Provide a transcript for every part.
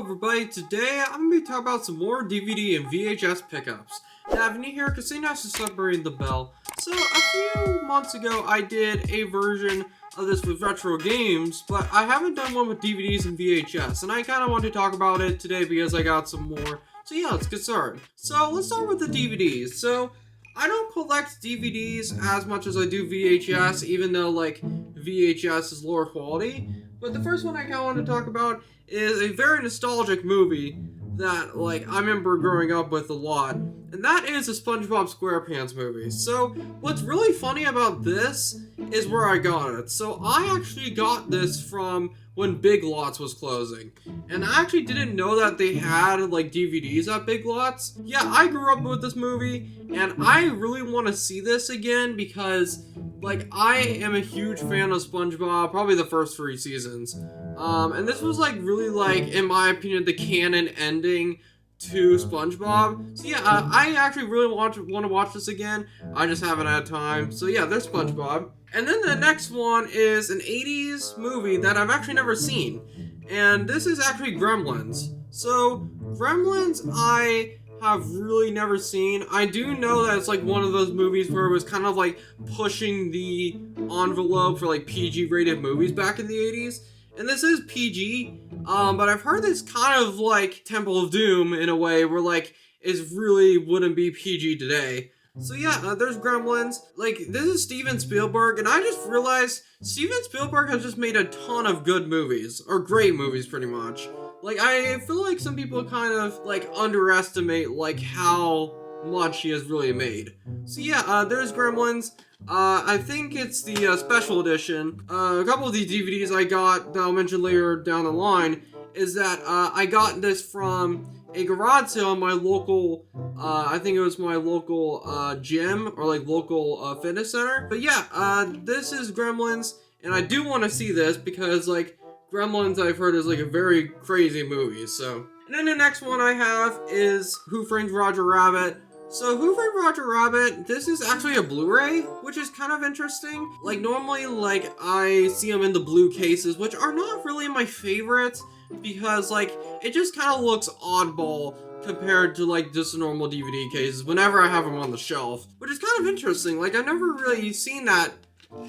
everybody, today I'm going to be talking about some more DVD and VHS pickups. Now if you're new here, consider to celebrating the bell. So a few months ago I did a version of this with retro games, but I haven't done one with DVDs and VHS, and I kind of want to talk about it today because I got some more. So yeah, let's get started. So let's start with the DVDs. So I don't collect DVDs as much as I do VHS, even though like VHS is lower quality. But the first one I kind of want to talk about is a very nostalgic movie that like I remember growing up with a lot, and that is the SpongeBob SquarePants movie. So what's really funny about this is where I got it. So I actually got this from when Big Lots was closing, and I actually didn't know that they had like DVDs at Big Lots. Yeah, I grew up with this movie, and I really want to see this again because like I am a huge fan of SpongeBob, probably the first 3 seasons. And this was like really like, in my opinion, the canon ending to SpongeBob. So yeah, I actually really want to watch this again. I just haven't had time. So yeah, there's SpongeBob. And then the next one is an 80s movie that I've actually never seen. And this is actually Gremlins. So Gremlins I have really never seen. I do know that it's like one of those movies where it was kind of like pushing the envelope for like PG rated movies back in the 80s. And this is PG, but I've heard this kind of like Temple of Doom in a way where like it really wouldn't be PG today. So yeah, there's Gremlins. Like, this is Steven Spielberg, and I just realized Steven Spielberg has just made a ton of good movies, or great movies pretty much. Like, I feel like some people kind of like underestimate like how much he has really made. So yeah, there's Gremlins. I think it's the special edition. A couple of these DVDs I got that I'll mention later down the line is that I got this from a garage sale in my local, I think it was my local gym or like local fitness center. But yeah, this is Gremlins, and I do want to see this because like Gremlins I've heard is like a very crazy movie. So, and then the next one I have is Who Framed Roger Rabbit. So Who Framed Roger Rabbit, this is actually a Blu-ray, which is kind of interesting. Like normally like I see them in the blue cases, which are not really my favorite because like it just kind of looks oddball compared to like just normal DVD cases whenever I have them on the shelf, which is kind of interesting. Like I've never really seen that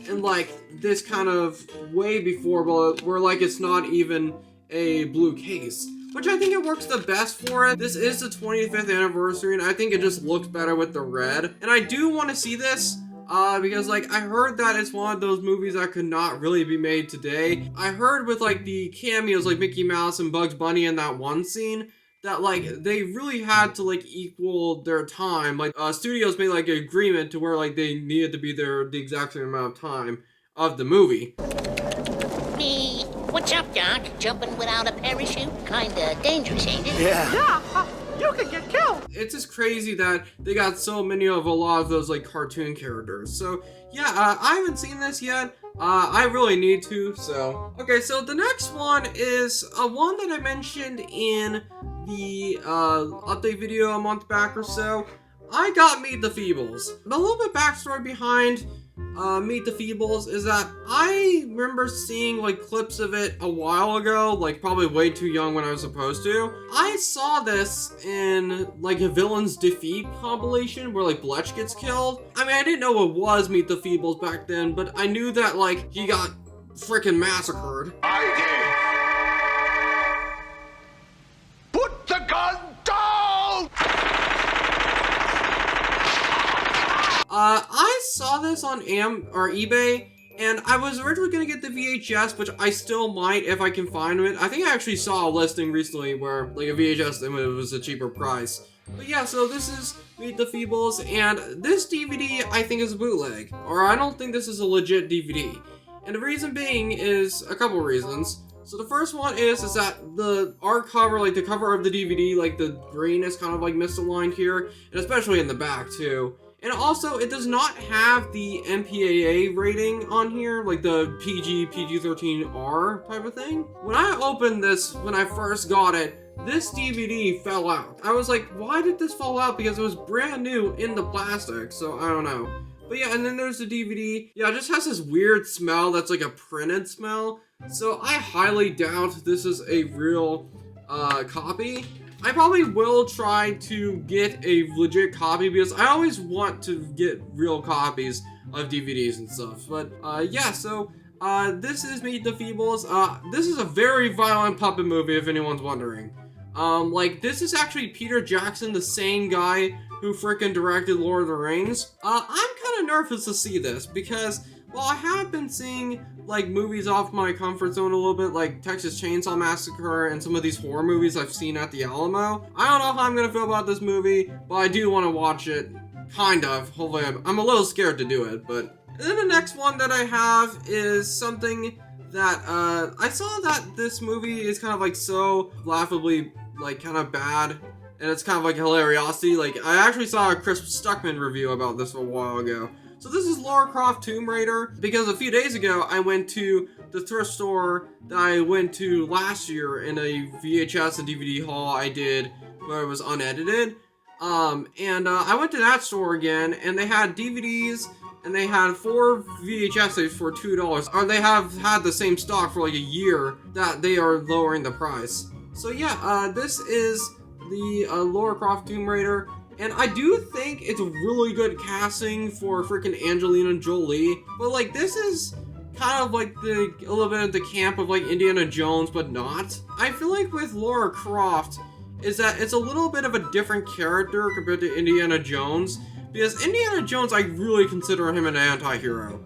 in like this kind of way before, but where like it's not even a blue case. Which I think it works the best for it. This is the 25th anniversary, and I think it just looks better with the red. And I do want to see this, because like I heard that it's one of those movies that could not really be made today. I heard with like the cameos like Mickey Mouse and Bugs Bunny in that one scene, that like they really had to like equal their time. Like studios made like an agreement to where like they needed to be there the exact same amount of time of the movie. Hey, what's up, Doc? Jumping without a parachute? Kinda dangerous, ain't it? Yeah, you could get killed. It's just crazy that they got so many of a lot of those like cartoon characters. So yeah, I haven't seen this yet. I really need to, so. Okay, so the next one is one that I mentioned in the update video a month back or so. I got Meet the Feebles. A little bit backstory behind Meet the Feebles is that I remember seeing like clips of it a while ago, like probably way too young when I was supposed to. I saw this in like a Villain's Defeat compilation where like Bletch gets killed. I mean, I didn't know it was Meet the Feebles back then, but I knew that like he got freaking massacred. I did. Put the gun down! I saw this on eBay, and I was originally gonna get the VHS, which I still might if I can find it. I think I actually saw a listing recently where like a VHS it was a cheaper price. But yeah, so this is Meet the Feebles, and this DVD I think is a bootleg, or I don't think this is a legit DVD. And the reason being is a couple reasons. So the first one is that the art cover, like the cover of the DVD, like the green is kind of like misaligned here, and especially in the back too. And also, it does not have the MPAA rating on here, like the PG-13R type of thing. When I opened this, when I first got it, this DVD fell out. I was like, why did this fall out? Because it was brand new in the plastic, so I don't know. But yeah, and then there's the DVD. Yeah, it just has this weird smell that's like a printed smell. So I highly doubt this is a real copy. I probably will try to get a legit copy because I always want to get real copies of DVDs and stuff. But yeah, so this is Meet the Feebles. This is a very violent puppet movie if anyone's wondering. Like, this is actually Peter Jackson, the same guy who frickin' directed Lord of the Rings. I'm kind of nervous to see this because, well, I have been seeing, like, movies off my comfort zone a little bit, like Texas Chainsaw Massacre and some of these horror movies I've seen at the Alamo. I don't know how I'm gonna feel about this movie, but I do want to watch it. Kind of. Hopefully, I'm a little scared to do it, but... And then the next one that I have is something that, I saw that this movie is kind of, like, so laughably, like, kind of bad, and it's kind of, like, hilariosity. Like, I actually saw a Chris Stuckman review about this a while ago. So this is Lara Croft Tomb Raider, because a few days ago, I went to the thrift store that I went to last year in a VHS and DVD haul I did where it was unedited. I went to that store again, and they had DVDs, and they had 4 VHS tapes for $2. Or they have had the same stock for like a year that they are lowering the price. So yeah, this is the Lara Croft Tomb Raider. And I do think it's really good casting for freaking Angelina Jolie. But like, this is kind of like a little bit of the camp of like Indiana Jones, but not. I feel like with Lara Croft is that it's a little bit of a different character compared to Indiana Jones. Because Indiana Jones, I really consider him an anti-hero.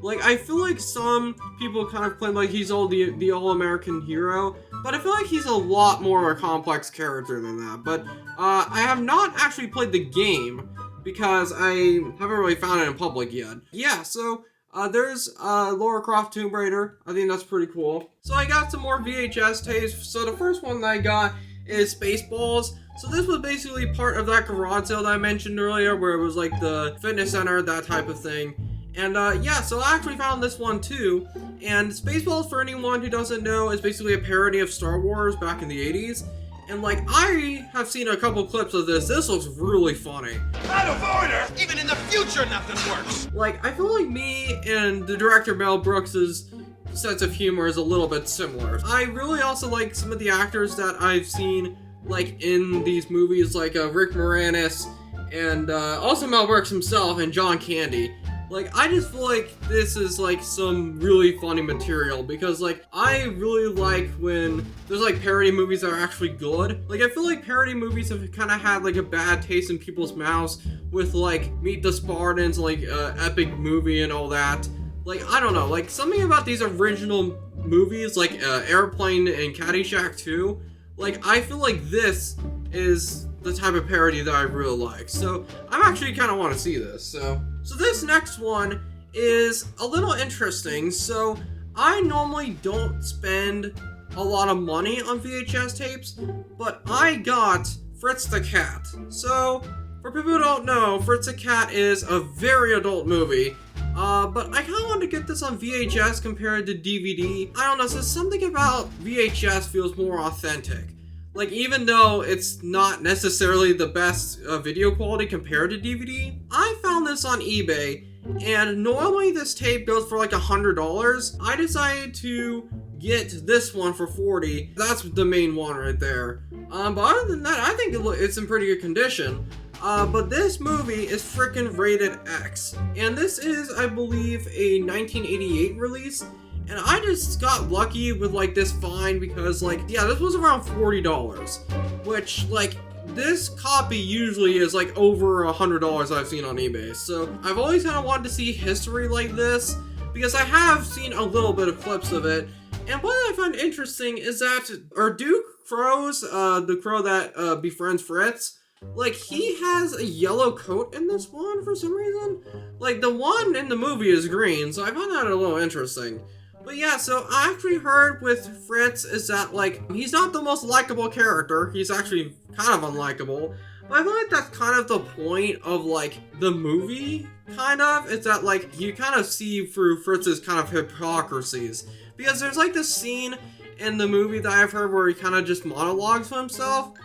Like, I feel like some people kind of claim like he's the all-American hero, but I feel like he's a lot more of a complex character than that. But I have not actually played the game because I haven't really found it in public yet. Yeah, so there's Lara Croft Tomb Raider. I think that's pretty cool. So I got some more VHS tapes. So the first one that I got is Spaceballs. So this was basically part of that garage sale that I mentioned earlier, where it was like the fitness center, that type of thing. And yeah, so I actually found this one too. And Spaceballs, for anyone who doesn't know, is basically a parody of Star Wars back in the 80s. And like, I have seen a couple clips of this. This looks really funny. Out of order! Even in the future, nothing works! Like, I feel like me and the director Mel Brooks's sense of humor is a little bit similar. I really also like some of the actors that I've seen, like, in these movies, like Rick Moranis, and also Mel Brooks himself, and John Candy. Like, I just feel like this is, like, some really funny material, because, like, I really like when there's, like, parody movies that are actually good. Like, I feel like parody movies have kind of had, like, a bad taste in people's mouths with, like, Meet the Spartans, like, epic movie and all that. Like, I don't know, like, something about these original movies, like, Airplane and Caddyshack 2, like, I feel like this is the type of parody that I really like. So, I'm actually kind of want to see this, So this next one is a little interesting. So, I normally don't spend a lot of money on VHS tapes, but I got Fritz the Cat. So, for people who don't know, Fritz the Cat is a very adult movie. But I kind of want to get this on VHS compared to DVD. I don't know, so something about VHS feels more authentic. Like, even though it's not necessarily the best video quality compared to DVD, I found this on eBay, and normally this tape goes for like $100. I decided to get this one for $40. That's the main one right there. But other than that, I think it's in pretty good condition. But this movie is freaking rated X. And this is, I believe, a 1988 release. And I just got lucky with, like, this find because, like, yeah, this was around $40. Which, like, this copy usually is, like, over $100 I've seen on eBay. So, I've always kind of wanted to see history like this, because I have seen a little bit of clips of it. And what I find interesting is that Duke Crow's, the crow that befriends Fritz, like, he has a yellow coat in this one for some reason. Like, the one in the movie is green, so I found that a little interesting. But yeah, so I actually heard with Fritz is that, like, he's not the most likable character. He's actually kind of unlikable. But I feel like that's kind of the point of, like, the movie, kind of. It's that, like, you kind of see through Fritz's kind of hypocrisies. Because there's, like, this scene in the movie that I've heard where he kind of just monologues to himself.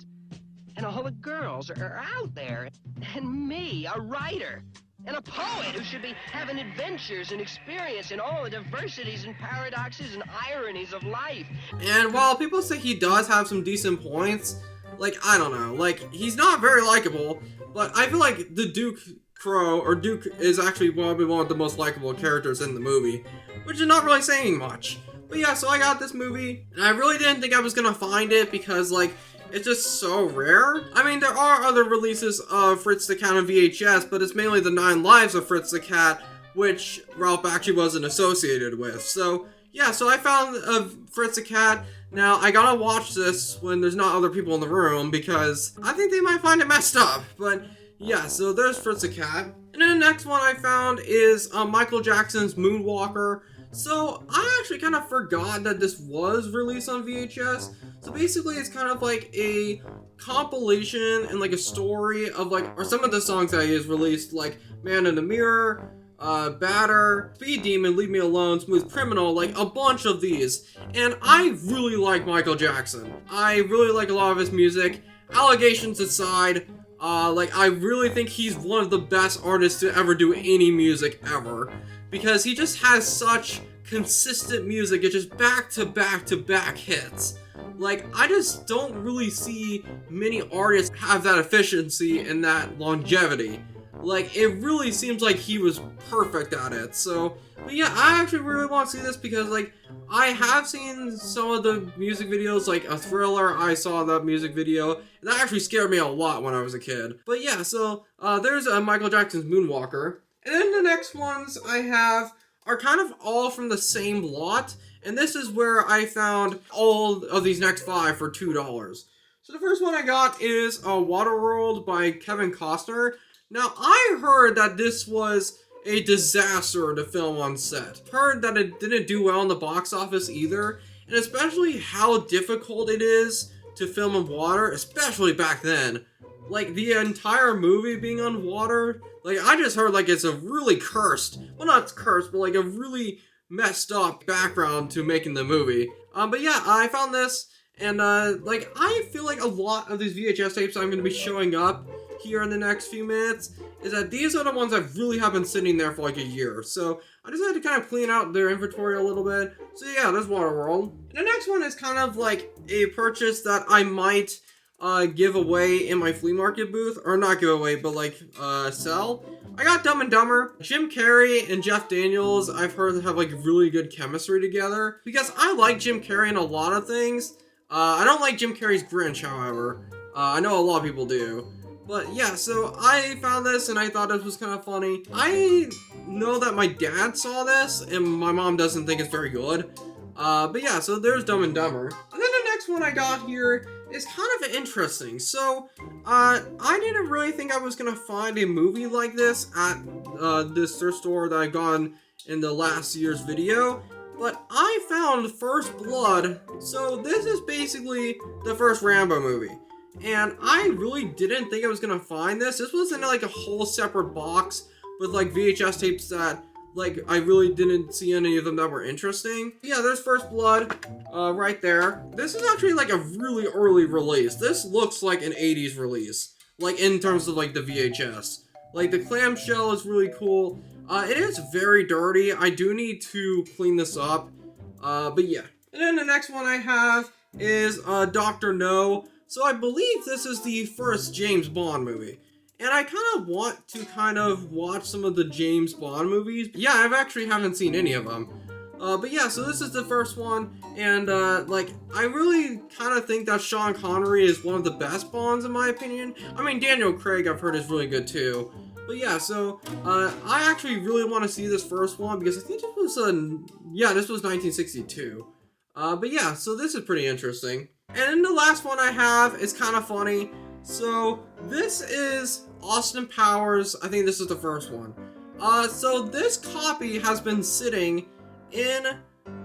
And all the girls are out there. And me, a writer. And a poet who should be having adventures and experience in all the diversities and paradoxes and ironies of life. And while people say he does have some decent points, like, I don't know, like, he's not very likable, but I feel like the Duke is actually probably one of the most likable characters in the movie, which is not really saying much. But yeah, so I got this movie, and I really didn't think I was gonna find it because, like, it's just so rare. I mean, there are other releases of Fritz the Cat on VHS, but it's mainly the 9 Lives of Fritz the Cat, which Ralph actually wasn't associated with. So, yeah, so I found Fritz the Cat. Now, I gotta watch this when there's not other people in the room, because I think they might find it messed up. But, yeah, so there's Fritz the Cat. And then the next one I found is Michael Jackson's Moonwalker. So, I actually kind of forgot that this was released on VHS. So basically, it's kind of like a compilation and like a story of like, or some of the songs that he has released, like Man in the Mirror, Batter, Speed Demon, Leave Me Alone, Smooth Criminal, like a bunch of these. And I really like Michael Jackson. I really like a lot of his music. Allegations aside, like I really think he's one of the best artists to ever do any music ever. Because he just has such consistent music. It's just back to back to back hits. Like, I just don't really see many artists have that efficiency and that longevity. Like, it really seems like he was perfect at it. So, but yeah, I actually really want to see this because, like, I have seen some of the music videos, like a Thriller. I saw that music video, and that actually scared me a lot when I was a kid. But yeah, so there's Michael Jackson's Moonwalker. And then the next ones I have are kind of all from the same lot. And this is where I found all of these next 5 for $2. So the first one I got is Waterworld by Kevin Costner. Now, I heard that this was a disaster to film on set. Heard that it didn't do well in the box office either. And especially how difficult it is to film in water, especially back then. Like, the entire movie being on water, like, I just heard, like, it's a really cursed, well, not cursed, but, like, a really messed up background to making the movie. But yeah, I found this, and, like, I feel like a lot of these VHS tapes I'm going to be showing up here in the next few minutes, is that these are the ones that really have been sitting there for, like, a year. So, I just had to kind of clean out their inventory a little bit. So yeah, there's Waterworld. And the next one is kind of, like, a purchase that I might give away in my flea market booth, or not give away, but like sell. I got Dumb and Dumber. Jim Carrey and Jeff Daniels, I've heard have like really good chemistry together, because I like Jim Carrey in a lot of things. I don't like Jim Carrey's Grinch, however. I know a lot of people do. But yeah, so I found this and I thought this was kind of funny. I know that my dad saw this and my mom doesn't think it's very good. But yeah, so there's Dumb and Dumber. And then the next one I got here is kind of interesting. So, I didn't really think I was gonna find a movie like this at this thrift store that I got in the last year's video, but I found First Blood. So this is basically the first Rambo movie. And I really didn't think I was gonna find this. This was in like a whole separate box with like VHS tapes that like I really didn't see any of them that were interesting. Yeah, there's First Blood right there. This is actually like a really early release. This looks like an 80s release, like in terms of like the VHS. Like the clamshell is really cool. It is very dirty. I do need to clean this up. But yeah. And then the next one I have is Dr. No. So I believe this is the first James Bond movie. And I kind of want to kind of watch some of the James Bond movies. Yeah, I actually haven't seen any of them. But yeah, so this is the first one. And, like, I really kind of think that Sean Connery is one of the best Bonds, in my opinion. I mean, Daniel Craig I've heard is really good, too. But yeah, so, I actually really want to see this first one, because I think it was, yeah, this was 1962. But yeah, so this is pretty interesting. And then the last one I have is kind of funny. So, this is Austin Powers. I think this is the first one. So this copy has been sitting in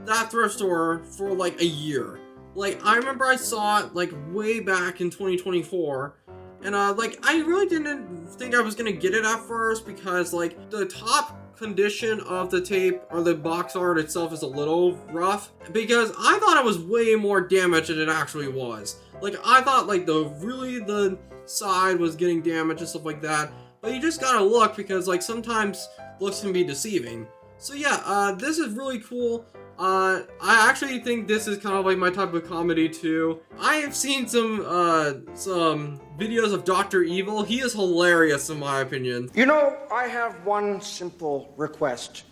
that thrift store for like a year. Like, I remember I saw it like way back in 2024. And like, I really didn't think I was gonna get it at first because like the top condition of the tape or the box art itself is a little rough, because I thought it was way more damaged than it actually was. Like, I thought like the side was getting damaged and stuff like that, but you just gotta look because like sometimes looks can be deceiving. So yeah, this is really cool. I actually think this is kind of like my type of comedy too. I have seen some videos of Dr. Evil. He is hilarious in my opinion. You know, I have one simple request,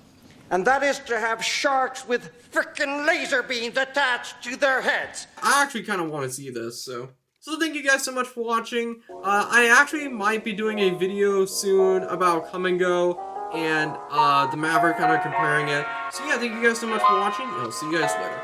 and that is to have sharks with frickin' laser beams attached to their heads. I actually kind of want to see this, so thank you guys so much for watching. I actually might be doing a video soon about Come and Go and the Maverick, kind of comparing it. So yeah, thank you guys so much for watching, and I'll see you guys later.